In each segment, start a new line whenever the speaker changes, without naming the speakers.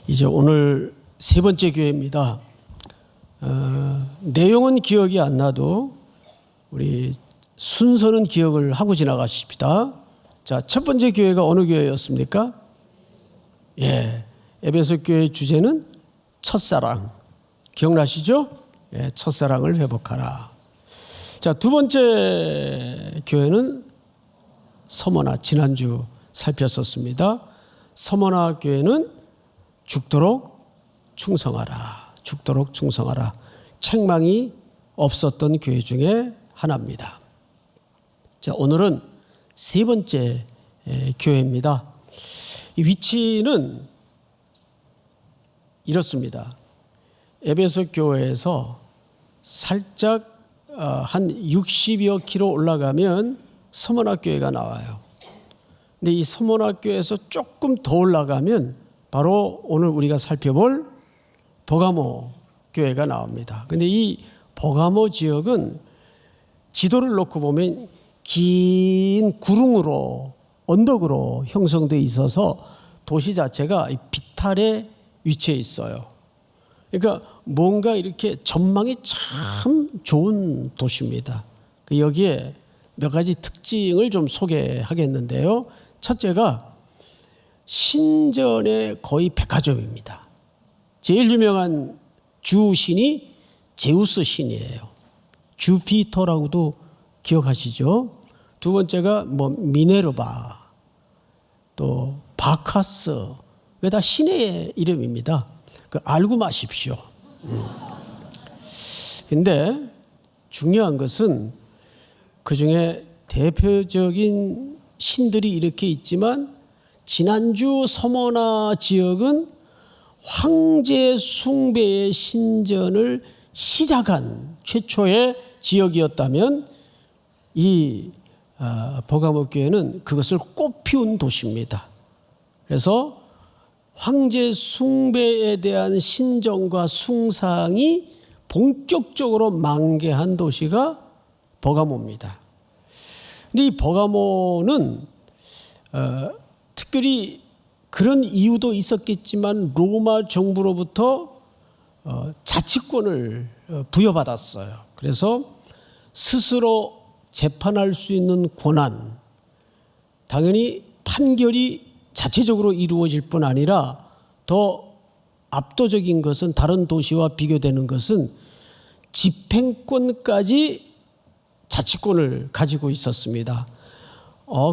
이제 오늘 세 번째 교회입니다. 내용은 기억이 안 나도 우리 순서는 기억을 하고 지나가십시다. 자, 첫 번째 교회가 어느 교회였습니까? 에베소 교회 주제는 첫사랑. 기억나시죠? 첫사랑을 회복하라. 자, 두 번째 교회는 서머나, 지난주 살폈었습니다. 서머나 교회는 죽도록 충성하라. 죽도록 충성하라. 책망이 없었던 교회 중에 하나입니다. 자, 오늘은 세 번째 교회입니다. 이 위치는 이렇습니다. 에베소 교회에서 살짝 한 60여 킬로 올라가면 서머나 교회가 나와요. 근데 이 서머나 교회에서 조금 더 올라가면 바로 오늘 우리가 살펴볼 버가모 교회가 나옵니다. 근데 이 버가모 지역은 지도를 놓고 보면 긴 구릉으로 언덕으로 형성되어 있어서 도시 자체가 비탈에 위치해 있어요. 그러니까 뭔가 이렇게 전망이 참 좋은 도시입니다. 여기에 몇 가지 특징을 좀 소개하겠는데요. 첫째가 신전의 거의 백화점입니다. 제일 유명한 주신이 제우스 신이에요. 주피터라고도 기억하시죠? 두 번째가 미네르바, 또 바카스, 이게 다 신의 이름입니다. 알고 마십시오. 근데 중요한 것은 그 중에 대표적인 신들이 이렇게 있지만 지난주 서머나 지역은 황제 숭배의 신전을 시작한 최초의 지역이었다면 이 버가모 교회는 그것을 꽃피운 도시입니다. 그래서 황제 숭배에 대한 신정과 숭상이 본격적으로 만개한 도시가 버가모입니다. 근데 이 버가모는 특별히 그런 이유도 있었겠지만 로마 정부로부터 자치권을 부여받았어요. 그래서 스스로 재판할 수 있는 권한, 당연히 판결이 자체적으로 이루어질 뿐 아니라 더 압도적인 것은 다른 도시와 비교되는 것은 집행권까지 자치권을 가지고 있었습니다.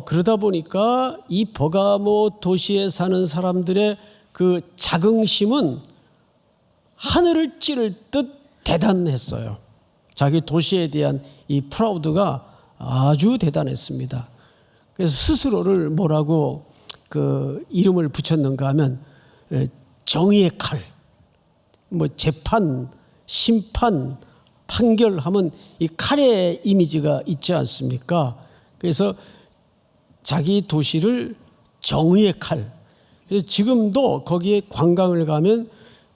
그러다 보니까 이 버가모 도시에 사는 사람들의 그 자긍심은 하늘을 찌를 듯 대단했어요. 자기 도시에 대한 이 프라우드가 아주 대단했습니다. 그래서 스스로를 뭐라고 그 이름을 붙였는가 하면 정의의 칼, 재판, 심판, 판결하면 이 칼의 이미지가 있지 않습니까? 그래서 자기 도시를 정의의 칼. 그래서 지금도 거기에 관광을 가면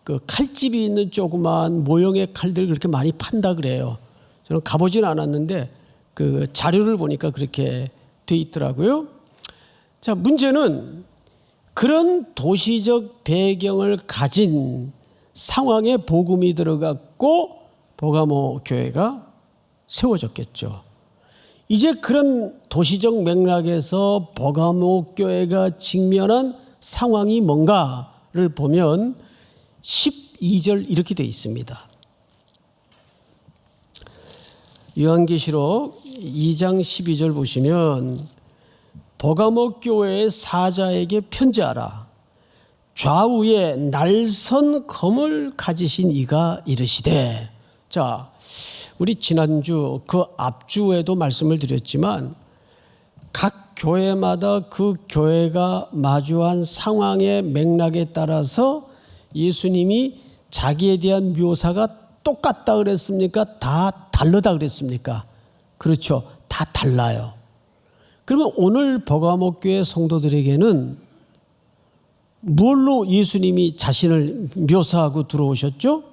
그 칼집이 있는 조그만 모형의 칼들 그렇게 많이 판다 그래요. 저는 가보진 않았는데 그 자료를 보니까 그렇게 돼 있더라고요. 자, 문제는 그런 도시적 배경을 가진 상황에 복음이 들어갔고 버가모 교회가 세워졌겠죠. 이제 그런 도시적 맥락에서 버가모 교회가 직면한 상황이 뭔가를 보면 12절 이렇게 되어 있습니다. 요한계시록 2장 12절 보시면 버가모 교회의 사자에게 편지하라. 좌우에 날선 검을 가지신 이가 이르시되. 자, 우리 지난주 그 앞주에도 말씀을 드렸지만 각 교회마다 그 교회가 마주한 상황의 맥락에 따라서 예수님이 자기에 대한 묘사가 똑같다 그랬습니까? 다 다르다 그랬습니까? 그렇죠. 다 달라요. 그러면 오늘 버가모 교회 성도들에게는 뭘로 예수님이 자신을 묘사하고 들어오셨죠?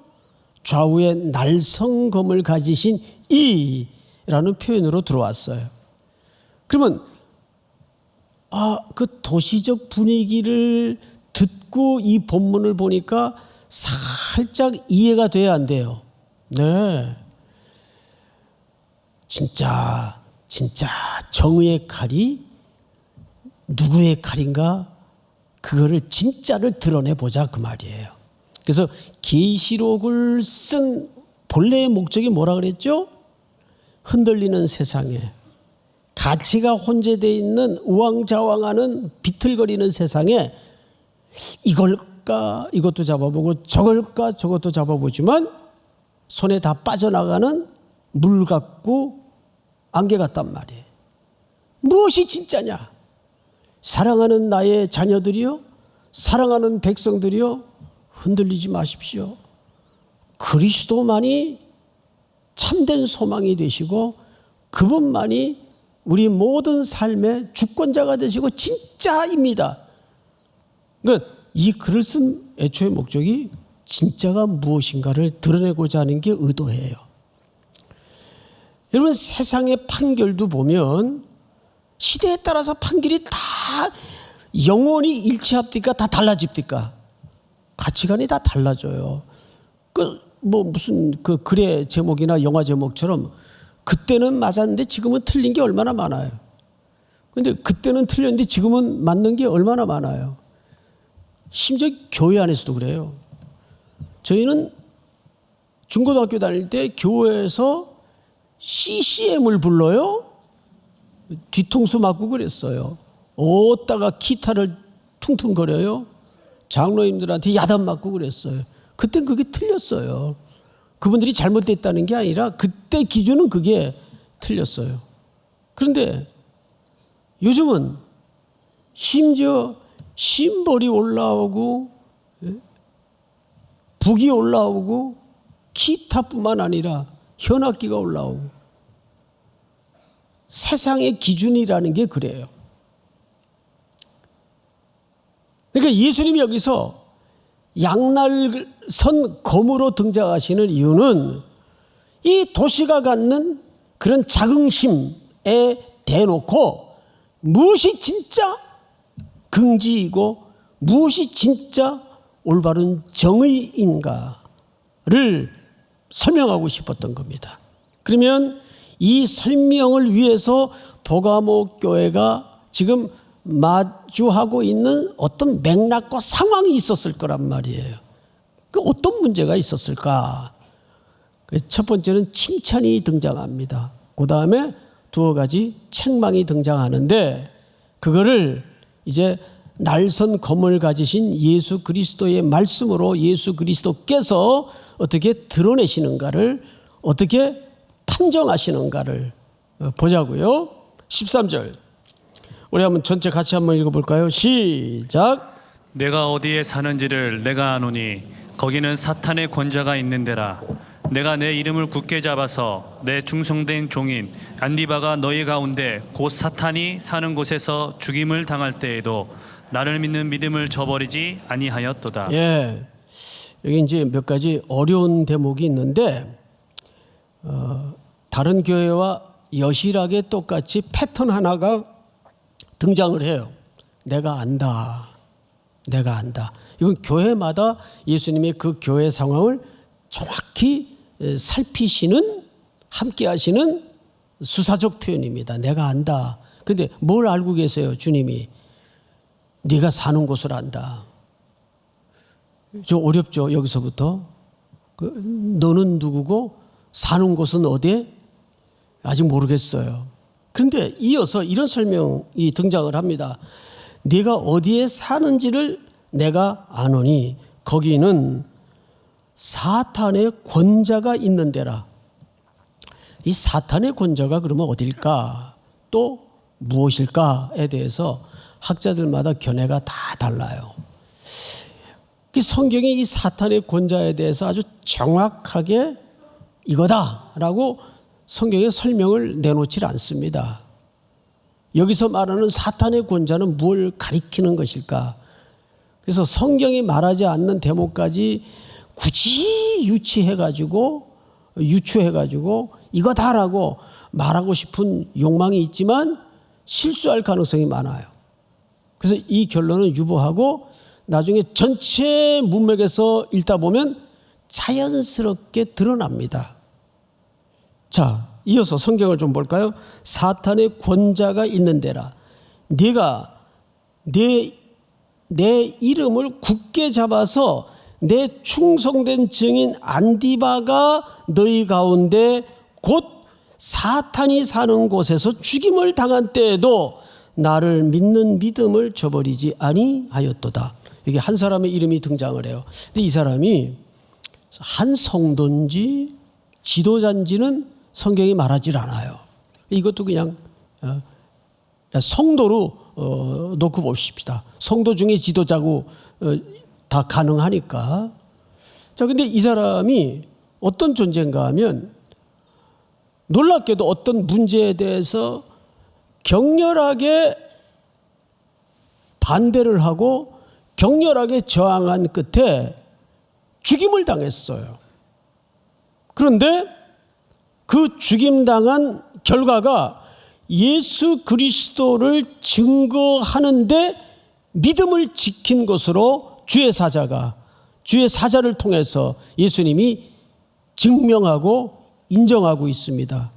좌우에 날성검을 가지신 이라는 표현으로 들어왔어요. 그러면 그 도시적 분위기를 듣고 듣고 이 본문을 보니까 살짝 이해가 돼야 안 돼요. 네. 진짜 정의의 칼이 누구의 칼인가? 그거를 진짜를 드러내보자 그 말이에요. 그래서 계시록을 쓴 본래의 목적이 뭐라 그랬죠? 흔들리는 세상에, 가치가 혼재되어 있는 우왕좌왕하는 비틀거리는 세상에 이걸까 이것도 잡아보고 저걸까 저것도 잡아보지만 손에 다 빠져나가는 물 같고 안개 같단 말이에요. 무엇이 진짜냐? 사랑하는 나의 자녀들이요, 사랑하는 백성들이요, 흔들리지 마십시오. 그리스도만이 참된 소망이 되시고 그분만이 우리 모든 삶의 주권자가 되시고 진짜입니다. 그러니까 이 글을 쓴 애초의 목적이 진짜가 무엇인가를 드러내고자 하는 게 의도예요. 여러분, 세상의 판결도 보면 시대에 따라서 판결이 다 영원히 일치합니까? 다 달라집니까? 가치관이 다 달라져요. 무슨 글의 제목이나 영화 제목처럼 그때는 맞았는데 지금은 틀린 게 얼마나 많아요. 그런데 그때는 틀렸는데 지금은 맞는 게 얼마나 많아요. 심지어 교회 안에서도 그래요. 저희는 중고등학교 다닐 때 교회에서 CCM을 불러요. 뒤통수 맞고 그랬어요. 어디다가 기타를 퉁퉁거려요. 장로님들한테 야단 맞고 그랬어요. 그땐 그게 틀렸어요. 그분들이 잘못됐다는 게 아니라 그때 기준은 그게 틀렸어요. 그런데 요즘은 심지어 심벌이 올라오고 북이 올라오고 기타뿐만 아니라 현악기가 올라오고 세상의 기준이라는 게 그래요. 그러니까 예수님이 여기서 양날선 검으로 등장하시는 이유는 이 도시가 갖는 그런 자긍심에 대놓고 무엇이 진짜 긍지이고 무엇이 진짜 올바른 정의인가를 설명하고 싶었던 겁니다. 그러면 이 설명을 위해서 버가모 교회가 지금 마주하고 있는 어떤 맥락과 상황이 있었을 거란 말이에요. 그 어떤 문제가 있었을까? 첫 번째는 칭찬이 등장합니다. 그 다음에 두어 가지 책망이 등장하는데 그거를 이제 날선 검을 가지신 예수 그리스도의 말씀으로 예수 그리스도께서 어떻게 드러내시는가를, 어떻게 판정하시는가를 보자고요. 13절 우리 한번 전체 같이 한번 읽어볼까요? 시작.
내가 어디에 사는지를 내가 아노니 거기는 사탄의 권자가 있는 데라. 내가 내 이름을 굳게 잡아서 내 충성된 종인 안디바가 너희 가운데 곧 사탄이 사는 곳에서 죽임을 당할 때에도 나를 믿는 믿음을 저버리지 아니하였도다.
예, 여기 이제 몇 가지 어려운 대목이 있는데 다른 교회와 여실하게 똑같이 패턴 하나가 등장을 해요. 내가 안다. 내가 안다. 이건 교회마다 예수님의 그 교회 상황을 정확히 살피시는, 함께 하시는 수사적 표현입니다. 내가 안다. 근데 뭘 알고 계세요, 주님이? 네가 사는 곳을 안다. 좀 어렵죠, 여기서부터. 너는 누구고 사는 곳은 어디에? 아직 모르겠어요. 그런데 이어서 이런 설명이 등장을 합니다. 네가 어디에 사는지를 내가 아노니 거기는 사탄의 권자가 있는 데라. 이 사탄의 권자가 그러면 어딜까? 또 무엇일까에 대해서 학자들마다 견해가 다 달라요. 성경이 이 사탄의 권자에 대해서 아주 정확하게 이거다라고 성경에 설명을 내놓질 않습니다. 여기서 말하는 사탄의 권자는 뭘 가리키는 것일까? 그래서 성경이 말하지 않는 대목까지 굳이 유추해가지고 이거다라고 말하고 싶은 욕망이 있지만 실수할 가능성이 많아요. 그래서 이 결론은 유보하고 나중에 전체 문맥에서 읽다 보면 자연스럽게 드러납니다. 자, 이어서 성경을 좀 볼까요? 사탄의 권자가 있는 데라 네가 내 이름을 굳게 잡아서 내 충성된 증인 안디바가 너희 가운데 곧 사탄이 사는 곳에서 죽임을 당한 때에도 나를 믿는 믿음을 저버리지 아니하였도다. 여기 한 사람의 이름이 등장을 해요. 근데 이 사람이 한 성도인지 지도자인지는 성경이 말하지 않아요. 이것도 그냥 성도로 놓고 봅시다. 성도 중에 지도자고 다 가능하니까. 자, 근데 이 사람이 어떤 존재인가 하면 놀랍게도 어떤 문제에 대해서 격렬하게 반대를 하고 격렬하게 저항한 끝에 죽임을 당했어요. 그런데 그 죽임당한 결과가 예수 그리스도를 증거하는데 믿음을 지킨 것으로 주의 사자를 통해서 예수님이 증명하고 인정하고 있습니다.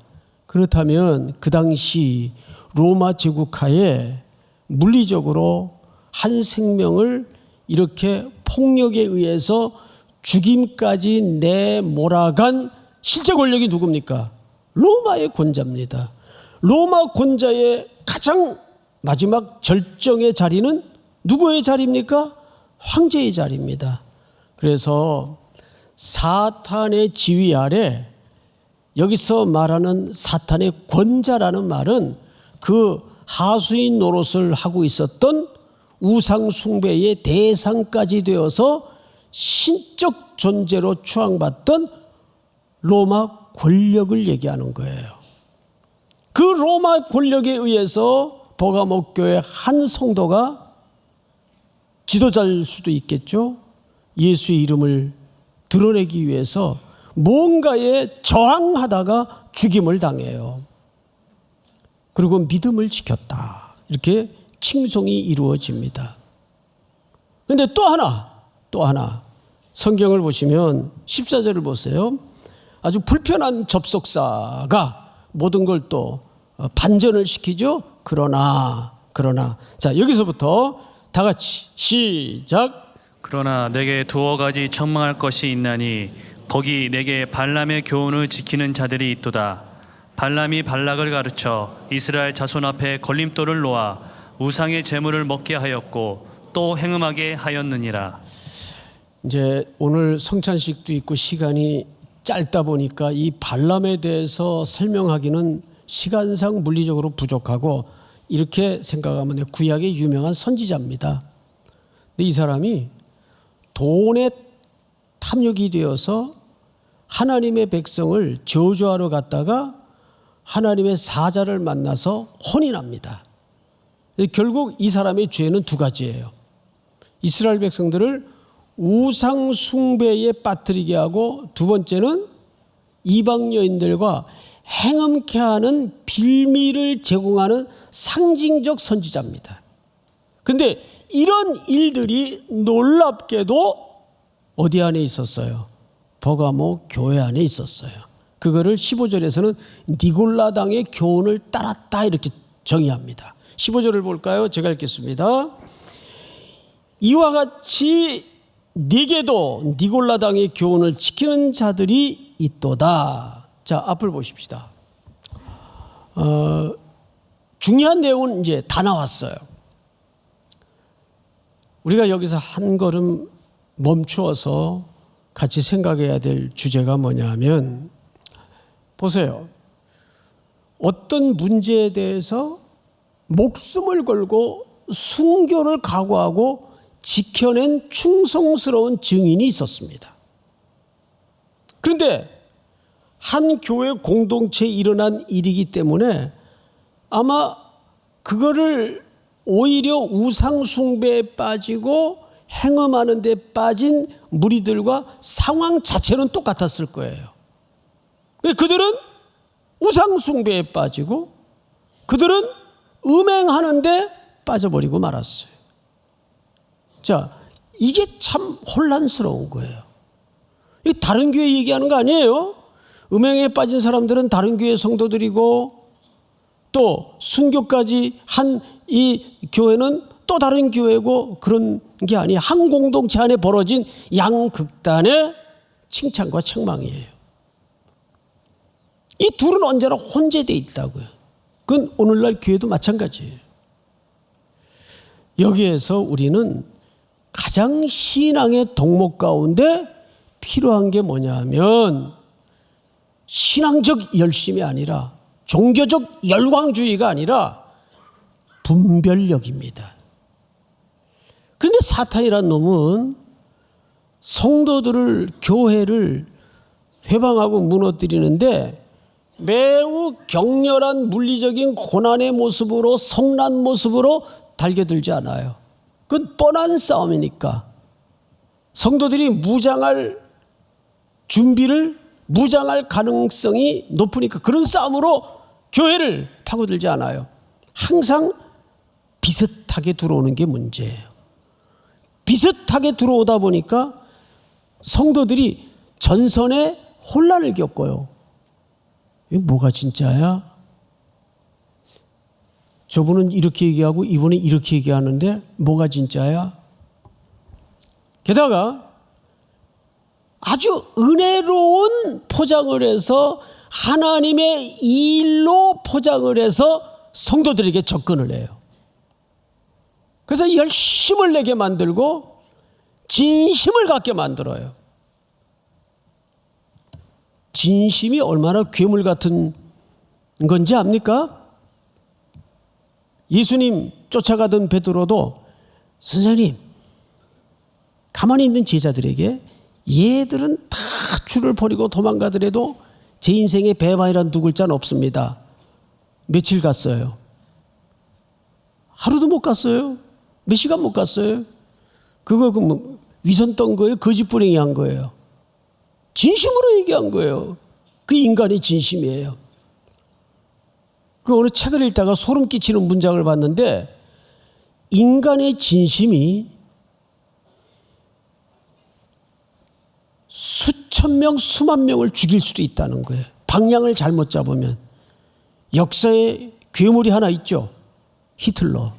그렇다면 그 당시 로마 제국하에 물리적으로 한 생명을 이렇게 폭력에 의해서 죽임까지 내몰아간 실제 권력이 누굽니까? 로마의 권자입니다. 로마 권자의 가장 마지막 절정의 자리는 누구의 자리입니까? 황제의 자리입니다. 그래서 사탄의 지위 아래 여기서 말하는 사탄의 권자라는 말은 그 하수인 노릇을 하고 있었던 우상 숭배의 대상까지 되어서 신적 존재로 추앙받던 로마 권력을 얘기하는 거예요. 그 로마 권력에 의해서 버가모 교회 한 성도가 지도자일 수도 있겠죠. 예수의 이름을 드러내기 위해서 뭔가에 저항하다가 죽임을 당해요. 그리고 믿음을 지켰다. 이렇게 칭송이 이루어집니다. 그런데 또 하나 성경을 보시면 14절을 보세요. 아주 불편한 접속사가 모든 걸 또 반전을 시키죠. 그러나 자, 여기서부터 다 같이 시작.
그러나 내게 두어 가지 청망할 것이 있나니 거기 내게 발람의 교훈을 지키는 자들이 있도다. 발람이 발락을 가르쳐 이스라엘 자손 앞에 걸림돌을 놓아 우상의 제물을 먹게 하였고 또 행음하게 하였느니라.
이제 오늘 성찬식도 있고 시간이 짧다 보니까 이 발람에 대해서 설명하기는 시간상 물리적으로 부족하고 이렇게 생각하면 구약의 유명한 선지자입니다. 근데 이 사람이 돈에 탐욕이 되어서 하나님의 백성을 저주하러 갔다가 하나님의 사자를 만나서 혼이 납니다. 결국 이 사람의 죄는 두 가지예요. 이스라엘 백성들을 우상 숭배에 빠뜨리게 하고, 두 번째는 이방 여인들과 행음케 하는 빌미를 제공하는 상징적 선지자입니다. 그런데 이런 일들이 놀랍게도 어디 안에 있었어요? 버가모 교회 안에 있었어요. 그거를 15절에서는 니골라당의 교훈을 따랐다 이렇게 정의합니다. 15절을 볼까요? 제가 읽겠습니다. 이와 같이 네게도 니골라당의 교훈을 지키는 자들이 있도다. 자, 앞을 보십시다. 중요한 내용은 이제 다 나왔어요. 우리가 여기서 한 걸음 멈추어서 같이 생각해야 될 주제가 뭐냐면, 보세요. 어떤 문제에 대해서 목숨을 걸고 순교를 각오하고 지켜낸 충성스러운 증인이 있었습니다. 그런데 한 교회 공동체에 일어난 일이기 때문에 아마 그거를 오히려 우상 숭배에 빠지고 행음하는 데 빠진 무리들과 상황 자체는 똑같았을 거예요. 그들은 우상 숭배에 빠지고 그들은 음행하는 데 빠져버리고 말았어요. 자, 이게 참 혼란스러운 거예요. 이 다른 교회 얘기하는 거 아니에요? 음행에 빠진 사람들은 다른 교회 성도들이고 또 순교까지 한 이 교회는 또 다른 교회고 그런 게 아니에요. 한 공동체 안에 벌어진 양극단의 칭찬과 책망이에요. 이 둘은 언제나 혼재되어 있다고요. 그건 오늘날 교회도 마찬가지예요. 여기에서 우리는 가장 신앙의 덕목 가운데 필요한 게 뭐냐면 신앙적 열심이 아니라 종교적 열광주의가 아니라 분별력입니다. 그런데 사탄이란 놈은 성도들을 교회를 회방하고 무너뜨리는데 매우 격렬한 물리적인 고난의 모습으로 성난 모습으로 달겨들지 않아요. 그건 뻔한 싸움이니까 성도들이 무장할 준비를 무장할 가능성이 높으니까 그런 싸움으로 교회를 파고들지 않아요. 항상 비슷하게 들어오는 게 문제예요. 비슷하게 들어오다 보니까 성도들이 전선에 혼란을 겪어요. 이게 뭐가 진짜야? 저분은 이렇게 얘기하고 이분은 이렇게 얘기하는데 뭐가 진짜야? 게다가 아주 은혜로운 포장을 해서 하나님의 일로 포장을 해서 성도들에게 접근을 해요. 그래서 열심을 내게 만들고 진심을 갖게 만들어요. 진심이 얼마나 괴물 같은 건지 압니까? 예수님 쫓아가던 베드로도 선생님, 가만히 있는 제자들에게 얘들은 다 줄을 버리고 도망가더라도 제 인생에 배반이란 두 글자는 없습니다. 며칠 갔어요? 하루도 못 갔어요? 몇 시간 못 갔어요? 그거 위선 떤 거예요? 거짓부랭이 한 거예요? 진심으로 얘기한 거예요. 그 인간의 진심이에요. 그 어느 책을 읽다가 소름 끼치는 문장을 봤는데 인간의 진심이 수천 명, 수만 명을 죽일 수도 있다는 거예요. 방향을 잘못 잡으면. 역사에 괴물이 하나 있죠. 히틀러.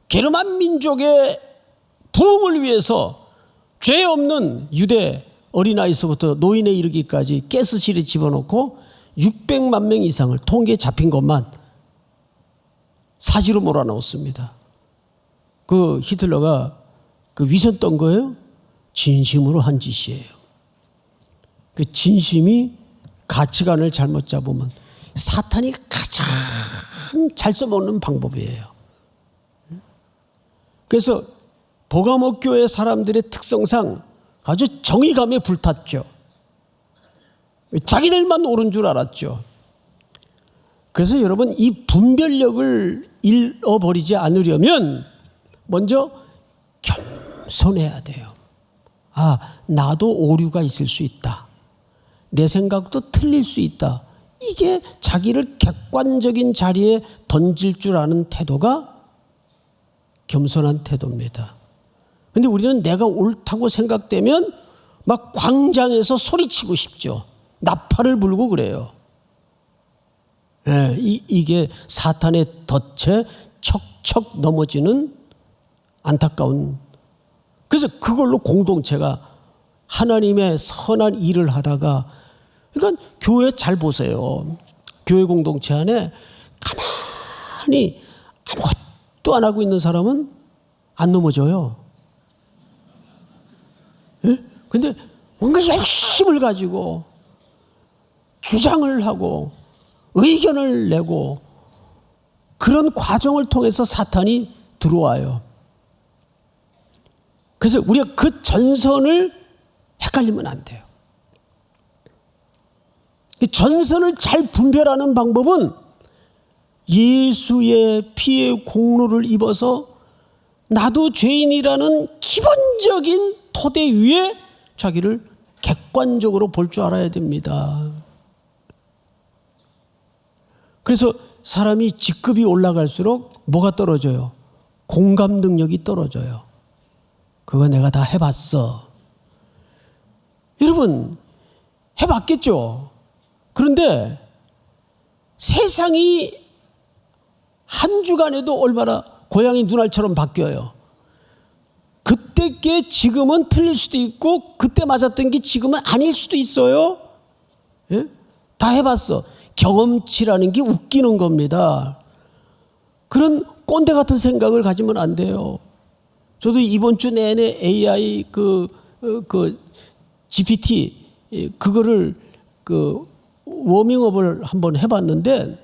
게르만 민족의 부흥을 위해서 죄 없는 유대 어린아이서부터 노인에 이르기까지 가스실에 집어넣고 600만 명 이상을 통계에 잡힌 것만 사지로 몰아넣었습니다. 그 히틀러가 그 위선 떤 거예요? 진심으로 한 짓이에요. 그 진심이 가치관을 잘못 잡으면 사탄이 가장 잘 써먹는 방법이에요. 그래서 버가모 교회 사람들의 특성상 아주 정의감에 불탔죠. 자기들만 옳은 줄 알았죠. 그래서 여러분 이 분별력을 잃어버리지 않으려면 먼저 겸손해야 돼요. 아, 나도 오류가 있을 수 있다. 내 생각도 틀릴 수 있다. 이게 자기를 객관적인 자리에 던질 줄 아는 태도가 겸손한 태도입니다. 그런데 우리는 내가 옳다고 생각되면 막 광장에서 소리치고 싶죠. 나팔을 불고 그래요. 네, 이게 사탄의 덫에 척척 넘어지는 안타까운. 그래서 그걸로 공동체가 하나님의 선한 일을 하다가, 그러니까 교회 잘 보세요. 교회 공동체 안에 가만히 아무것도 안 하고 있는 사람은 안 넘어져요. 예? 근데 뭔가 열심을 가지고 주장을 하고 의견을 내고 그런 과정을 통해서 사탄이 들어와요. 그래서 우리가 그 전선을 헷갈리면 안 돼요. 전선을 잘 분별하는 방법은 예수의 피의 공로를 입어서 나도 죄인이라는 기본적인 토대 위에 자기를 객관적으로 볼 줄 알아야 됩니다. 그래서 사람이 직급이 올라갈수록 뭐가 떨어져요? 공감 능력이 떨어져요. 그거 내가 다 해봤어. 여러분, 해봤겠죠? 그런데 세상이 한 주간에도 얼마나 고양이 눈알처럼 바뀌어요. 그때 게 지금은 틀릴 수도 있고 그때 맞았던 게 지금은 아닐 수도 있어요. 예? 다 해봤어. 경험치라는 게 웃기는 겁니다. 그런 꼰대 같은 생각을 가지면 안 돼요. 저도 이번 주 내내 AI GPT 그거를 워밍업을 한번 해봤는데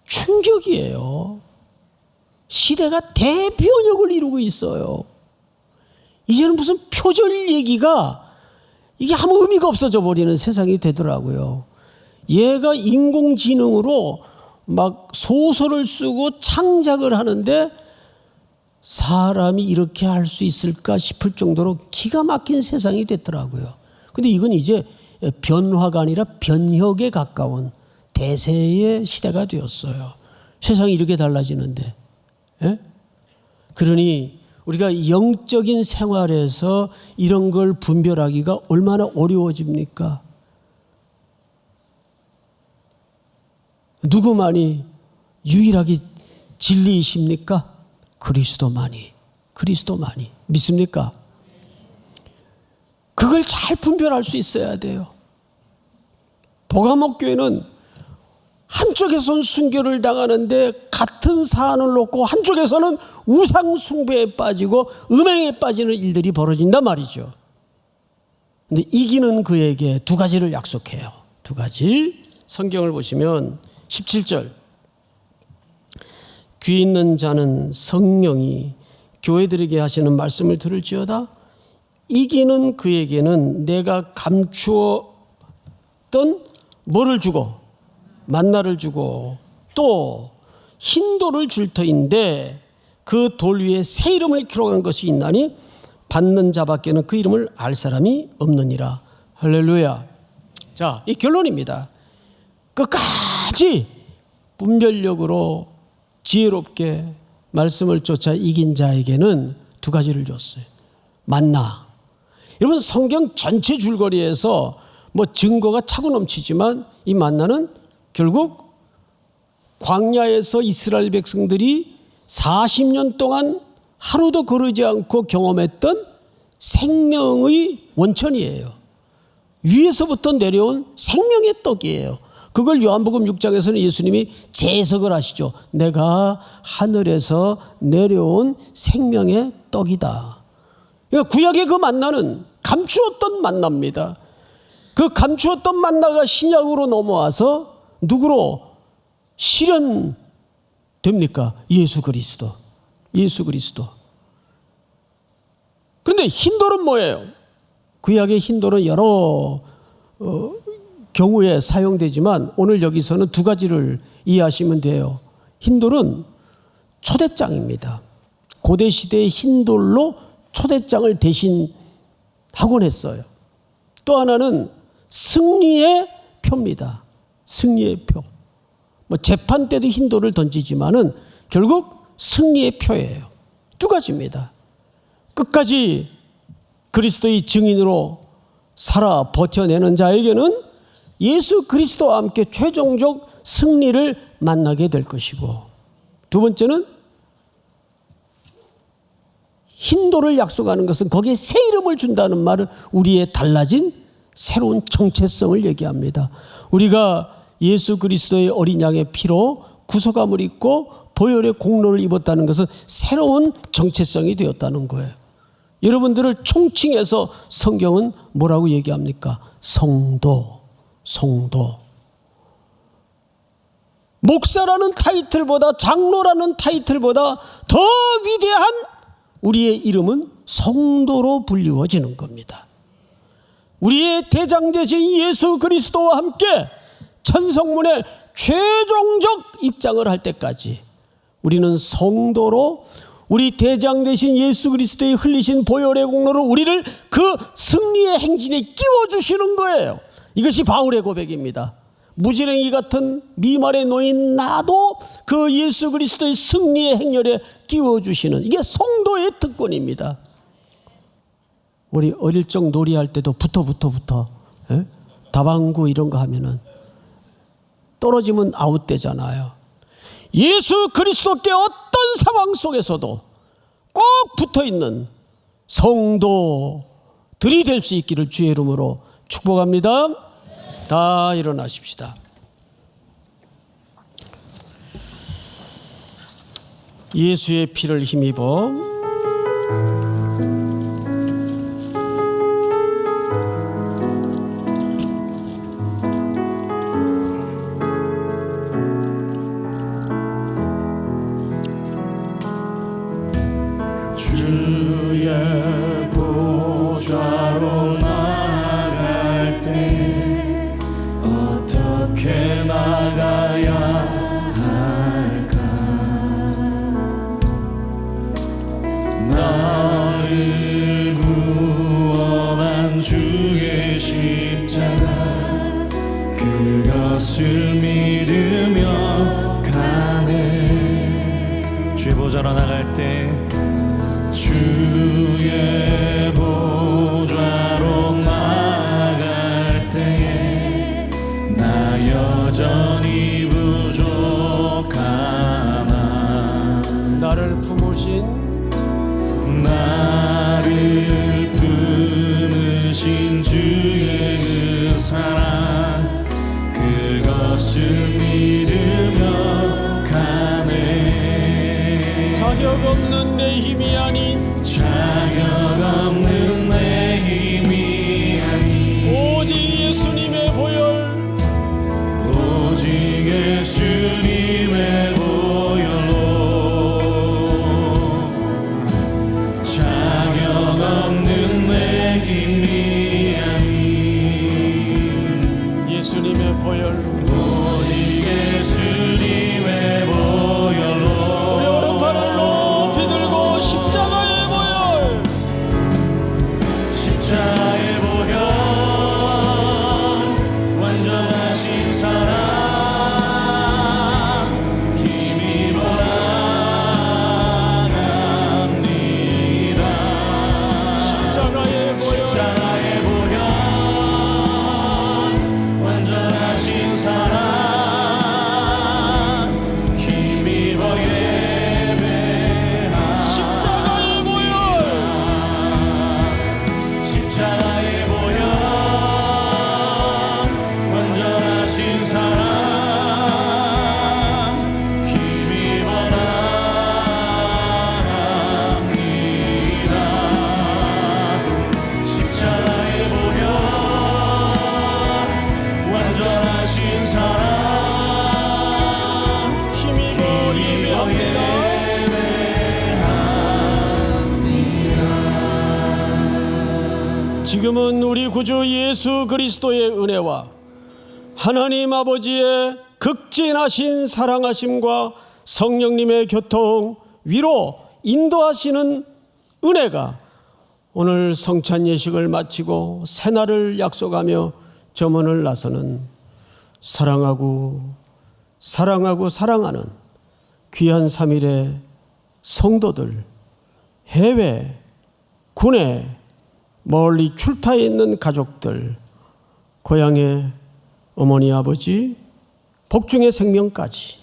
충격이에요. 시대가 대변혁을 이루고 있어요. 이제는 무슨 표절 얘기가 이게 아무 의미가 없어져 버리는 세상이 되더라고요. 얘가 인공지능으로 막 소설을 쓰고 창작을 하는데 사람이 이렇게 할 수 있을까 싶을 정도로 기가 막힌 세상이 됐더라고요. 근데 이건 이제 변화가 아니라 변혁에 가까운 대세의 시대가 되었어요. 세상이 이렇게 달라지는데. 예? 그러니 우리가 영적인 생활에서 이런 걸 분별하기가 얼마나 어려워집니까? 누구만이 유일하게 진리이십니까? 그리스도만이. 믿습니까? 그걸 잘 분별할 수 있어야 돼요. 보가목교회는 한쪽에서는 순교를 당하는데 같은 사안을 놓고 한쪽에서는 우상 숭배에 빠지고 음행에 빠지는 일들이 벌어진단 말이죠. 근데 이기는 그에게 두 가지를 약속해요. 두 가지. 성경을 보시면 17절. 귀 있는 자는 성령이 교회들에게 하시는 말씀을 들을지어다. 이기는 그에게는 내가 감추었던 뭐를 주고 만나를 주고 또 흰돌을 줄 터인데 그 돌 위에 새 이름을 기록한 것이 있나니 받는 자밖에는 그 이름을 알 사람이 없느니라. 할렐루야. 자, 이 결론입니다. 끝까지 분별력으로 지혜롭게 말씀을 쫓아 이긴 자에게는 두 가지를 줬어요. 만나. 여러분, 성경 전체 줄거리에서 뭐 증거가 차고 넘치지만 이 만나는 결국 광야에서 이스라엘 백성들이 40년 동안 하루도 거르지 않고 경험했던 생명의 원천이에요. 위에서부터 내려온 생명의 떡이에요. 그걸 요한복음 6장에서는 예수님이 재해석을 하시죠. 내가 하늘에서 내려온 생명의 떡이다. 그러니까 구약의 그 만나는 감추었던 만나입니다. 그 감추었던 만나가 신약으로 넘어와서 누구로 실현됩니까? 예수 그리스도. 그런데 흰돌은 뭐예요? 구약의 흰돌은 여러 경우에 사용되지만 오늘 여기서는 두 가지를 이해하시면 돼요. 흰돌은 초대장입니다. 고대 시대의 흰돌로 초대장을 대신하곤 했어요. 또 하나는 승리의 표입니다. 승리의 표. 뭐 재판 때도 흰돌을 던지지만은 결국 승리의 표예요. 두 가지입니다. 끝까지 그리스도의 증인으로 살아 버텨내는 자에게는 예수 그리스도와 함께 최종적 승리를 만나게 될 것이고, 두 번째는 흰돌을 약속하는 것은 거기에 새 이름을 준다는 말은 우리의 달라진 새로운 정체성을 얘기합니다. 우리가 예수 그리스도의 어린 양의 피로 구속함을 입고 보혈의 공로를 입었다는 것은 새로운 정체성이 되었다는 거예요. 여러분들을 총칭해서 성경은 뭐라고 얘기합니까? 성도. 목사라는 타이틀보다, 장로라는 타이틀보다 더 위대한 우리의 이름은 성도로 불리워지는 겁니다. 우리의 대장 되신 예수 그리스도와 함께 천성문에 최종적 입장을 할 때까지 우리는 성도로 우리 대장 되신 예수 그리스도의 흘리신 보혈의 공로로 우리를 그 승리의 행진에 끼워주시는 거예요. 이것이 바울의 고백입니다. 무지랭이 같은 미말에 놓인 나도 그 예수 그리스도의 승리의 행렬에 끼워주시는, 이게 성도의 특권입니다. 우리 어릴 적 놀이할 때도 붙어. 예? 다방구 이런 거 하면은 떨어지면 아웃되잖아요. 예수 그리스도께 어떤 상황 속에서도 꼭 붙어있는 성도들이 될 수 있기를 주의 이름으로 축복합니다. 다 일어나십시다. 예수의 피를 힘입어
주의 보좌로 나아갈 때 어떻게 나가야 할까? 나를 구원한 주의 십자가 그것을 믿으며 가네. 주의 보좌로 나갈 때 주의 보좌로 나아갈 때에 나 여전히 부족하나.
나를 품으신
주의 그 사랑 그것을 믿으며 가네.
자격 없는 내 힘이 아닌
자격 없는 내 힘이 아닌
오직 예수님의 보혈
오직 예수님의 보혈로 자격 없는 내 힘이 아닌
예수님의 보혈
오직 예수님의 보혈로
우리 오른팔을 높이 들고 십자가의 보혈
십자가의 보혈 완전하신 사랑 힘입어 나갑니다.
십자가의 보혈
십자가의 보혈 완전하신 사랑 힘입어 예배합니다.
십자가의 보혈
십자가의 보혈 완전하신 사랑 힘입어 나갑니다. 십자가의 보혈 완전하신 사랑
힘입어 예배합니다. 지금은 우리 구주 예수 그리스도의 은혜와 하나님 아버지의 극진하신 사랑하심과 성령님의 교통, 위로, 인도하시는 은혜가 오늘 성찬 예식을 마치고 새날을 약속하며 점원을 나서는 사랑하고 사랑하는 귀한 3일의 성도들, 해외, 군에 멀리 출타해 있는 가족들, 고향의 어머니 아버지, 복중의 생명까지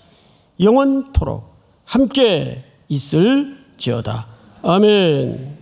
영원토록 함께 있을지어다. 아멘.